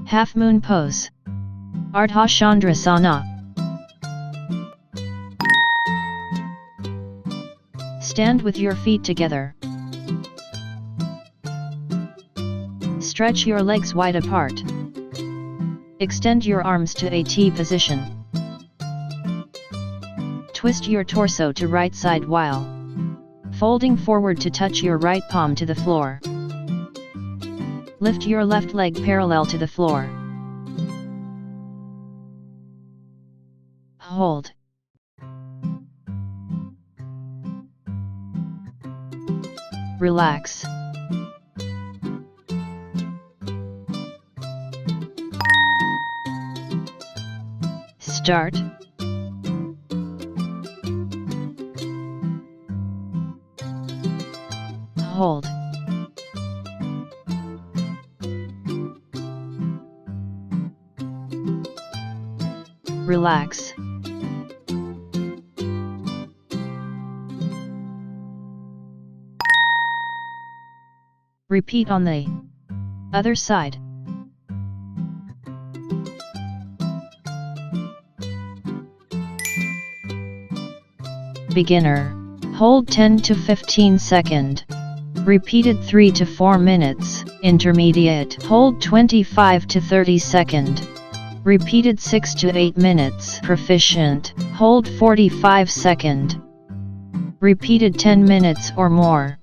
Half moon pose. Ardha Chandrasana. Stand with your feet together. Stretch your legs wide apart. Extend your arms to a T position. Twist your torso to right side while folding forward to touch your right palm to the floor. Lift your left leg parallel to the floor. Hold. Relax. Start. Hold. Relax. Repeat on the other side. Beginner. Hold 10 to 15 second. Repeated 3 to 4 minutes. Intermediate. Hold 25 to 30 second. Repeated 6 to 8 minutes. Proficient. Hold 45 second. Repeated 10 minutes or more.